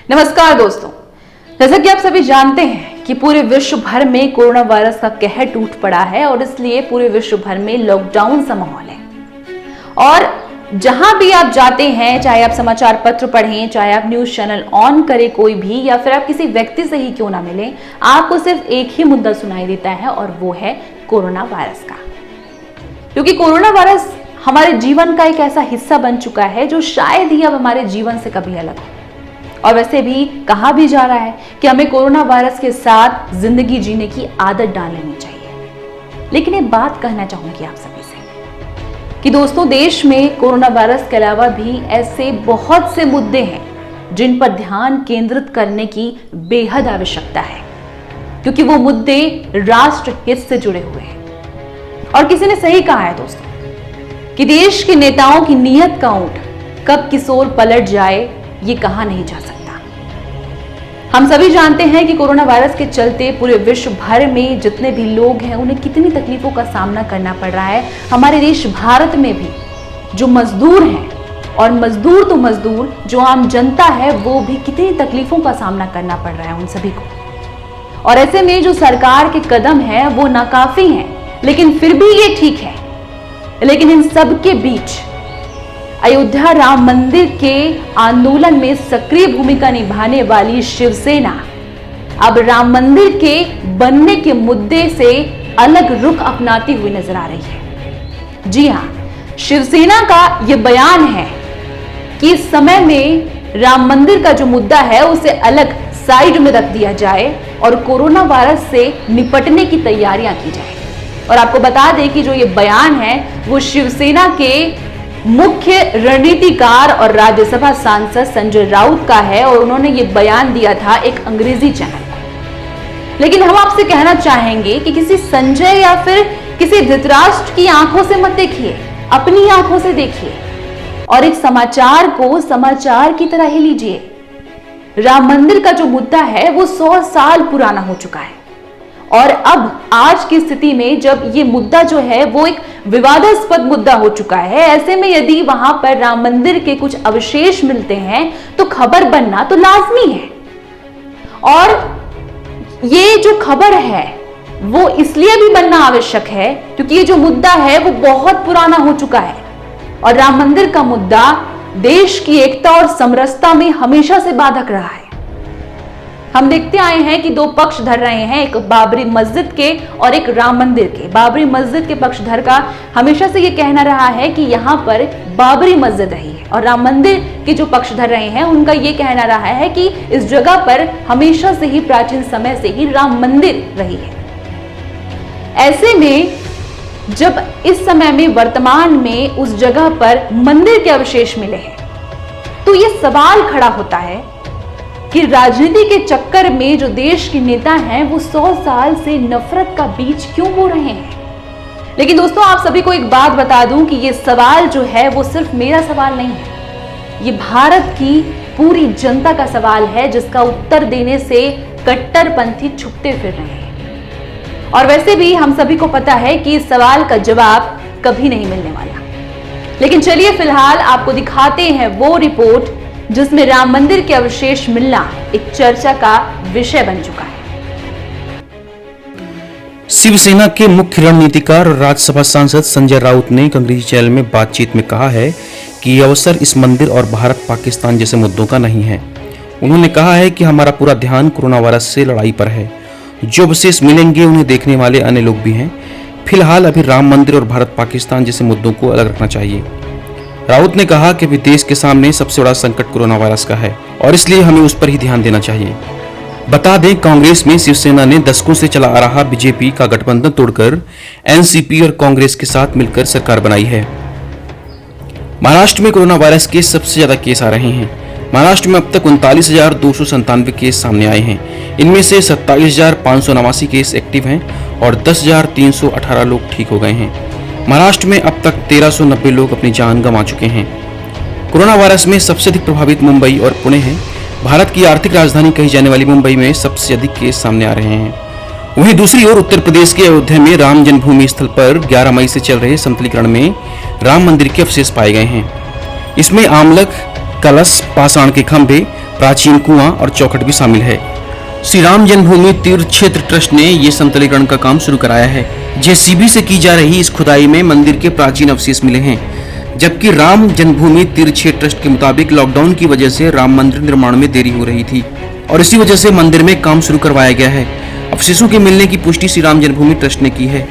नमस्कार दोस्तों, जैसा कि आप सभी जानते हैं कि पूरे विश्व भर में कोरोना वायरस का कहर टूट पड़ा है और इसलिए पूरे विश्व भर में लॉकडाउन सा माहौल है। और जहां भी आप जाते हैं, चाहे आप समाचार पत्र पढ़ें, चाहे आप न्यूज चैनल ऑन करें कोई भी, या फिर आप किसी व्यक्ति से ही क्यों ना मिलें, आपको सिर्फ एक ही मुद्दा सुनाई देता है और वो है कोरोना वायरस का। क्योंकि कोरोना वायरस हमारे जीवन का एक ऐसा हिस्सा बन चुका है जो शायद ही अब हमारे जीवन से कभी अलग हो। और वैसे भी कहा भी जा रहा है कि हमें कोरोना वायरस के साथ जिंदगी जीने की आदत डाल लेनी चाहिए। लेकिन एक बात कहना चाहूंगी आप सभी से कि दोस्तों, देश में कोरोना वायरस के अलावा भी ऐसे बहुत से मुद्दे हैं जिन पर ध्यान केंद्रित करने की बेहद आवश्यकता है, क्योंकि वो मुद्दे राष्ट्र हित से जुड़े हुए हैं। और किसी ने सही कहा है दोस्तों कि देश के नेताओं की नीयत का ऊंट कब किशोर पलट जाए ये कहा नहीं जा सकता। हम सभी जानते हैं कि कोरोना वायरस के चलते पूरे विश्व भर में जितने भी लोग हैं उन्हें कितनी तकलीफों का सामना करना पड़ रहा है। हमारे देश भारत में भी जो मजदूर हैं, और मजदूर तो मजदूर, जो आम जनता है वो भी कितनी तकलीफों का सामना करना पड़ रहा है उन सभी को। और ऐसे में जो सरकार के कदम है वो नाकाफी हैं, लेकिन फिर भी ये ठीक है। लेकिन इन सब के बीच अयोध्या राम मंदिर के आंदोलन में सक्रिय भूमिका निभाने वाली शिवसेना अब राम मंदिर के बनने के मुद्दे से अलग रुख अपनाती हुई नजर आ रही है। जी हां, शिवसेना का यह बयान है कि इस समय में राम मंदिर का जो मुद्दा है उसे अलग साइड में रख दिया जाए और कोरोना वायरस से निपटने की तैयारियां की जाए। और आपको बता दें कि जो ये बयान है वो शिवसेना के मुख्य रणनीतिकार और राज्यसभा सांसद संजय राउत का है, और उन्होंने ये बयान दिया था एक अंग्रेजी चैनल को। लेकिन हम आपसे कहना चाहेंगे कि किसी संजय या फिर किसी धृतराष्ट्र की आंखों से मत देखिए, अपनी आंखों से देखिए और एक समाचार को समाचार की तरह ही लीजिए। राम मंदिर का जो मुद्दा है वो 100 साल पुराना हो चुका है, और अब आज की स्थिति में जब ये मुद्दा जो है वो एक विवादास्पद मुद्दा हो चुका है, ऐसे में यदि वहां पर राम मंदिर के कुछ अवशेष मिलते हैं तो खबर बनना तो लाजमी है। और ये जो खबर है वो इसलिए भी बनना आवश्यक है क्योंकि ये जो मुद्दा है वो बहुत पुराना हो चुका है, और राम मंदिर का मुद्दा देश की एकता और समरसता में हमेशा से बाधक रहा है। हम देखते आए हैं कि दो पक्ष धर रहे हैं, एक बाबरी मस्जिद के और एक राम मंदिर के। बाबरी मस्जिद के पक्षधर का हमेशा से ये कहना रहा है कि यहाँ पर बाबरी मस्जिद रही है, और राम मंदिर के जो पक्षधर रहे हैं उनका ये कहना रहा है कि इस जगह पर हमेशा से ही, प्राचीन समय से ही राम मंदिर रही है। ऐसे में जब इस समय में वर्तमान में उस जगह पर मंदिर के अवशेष मिले हैं तो ये सवाल खड़ा होता है कि राजनीति के चक्कर में जो देश के नेता हैं वो 100 साल से नफरत का बीज क्यों बो रहे हैं। लेकिन दोस्तों, आप सभी को एक बात बता दूं कि ये सवाल जो है वो सिर्फ मेरा सवाल नहीं है, ये भारत की पूरी जनता का सवाल है जिसका उत्तर देने से कट्टरपंथी छुपते फिर रहे हैं। और वैसे भी हम सभी को पता है कि इस सवाल का जवाब कभी नहीं मिलने वाला। लेकिन चलिए फिलहाल आपको दिखाते हैं वो रिपोर्ट जिसमें राम मंदिर के अवशेष मिलना एक चर्चा का विषय बन चुका है। शिवसेना के मुख्य रणनीतिकार और राज्यसभा सांसद संजय राउत ने एक अंग्रेजी चैनल में बातचीत में कहा है कि ये अवसर इस मंदिर और भारत पाकिस्तान जैसे मुद्दों का नहीं है। उन्होंने कहा है कि हमारा पूरा ध्यान कोरोना वायरस से लड़ाई पर है। जो अवशेष मिलेंगे उन्हें देखने वाले अन्य लोग भी हैं। फिलहाल अभी राम मंदिर और भारत पाकिस्तान जैसे मुद्दों को अलग रखना चाहिए। राउत ने कहा कि अभी देश के सामने सबसे बड़ा संकट कोरोना वायरस का है और इसलिए हमें उस पर ही ध्यान देना चाहिए। बता दें, कांग्रेस में शिवसेना ने दशकों से चला आ रहा बीजेपी का गठबंधन तोड़कर एनसीपी और कांग्रेस के साथ मिलकर सरकार बनाई है। महाराष्ट्र में कोरोना वायरस के सबसे ज्यादा केस आ रहे हैं। महाराष्ट्र में अब तक 39,297 केस सामने आए हैं। इनमें से 27,589 केस एक्टिव हैं और 10,318 लोग ठीक हो गए हैं। महाराष्ट्र में अब तक 1,390 लोग अपनी जान गंवा चुके हैं। कोरोना वायरस में सबसे अधिक प्रभावित मुंबई और पुणे हैं। भारत की आर्थिक राजधानी कही जाने वाली मुंबई में सबसे अधिक केस सामने आ रहे हैं। वहीं दूसरी ओर उत्तर प्रदेश के अयोध्या में राम जन्मभूमि स्थल पर 11 मई से चल रहे समतलीकरण में राम मंदिर के अवशेष पाए गए हैं। इसमें आमलक, कलश, पाषाण के खंभे, प्राचीन कुआं और चौखट भी शामिल है। श्री राम जन्मभूमि तीर्थ क्षेत्र ट्रस्ट ने ये समतलीकरण का काम शुरू कराया है। जेसीबी से की जा रही इस खुदाई में मंदिर के प्राचीन अवशेष मिले हैं, जबकि राम जन्मभूमि तीर्थ क्षेत्र ट्रस्ट के मुताबिक लॉकडाउन की वजह से राम मंदिर निर्माण में देरी हो रही थी और इसी वजह से मंदिर में काम शुरू करवाया गया है। अवशेषों के मिलने की पुष्टि श्री राम जन्मभूमि ट्रस्ट ने की है।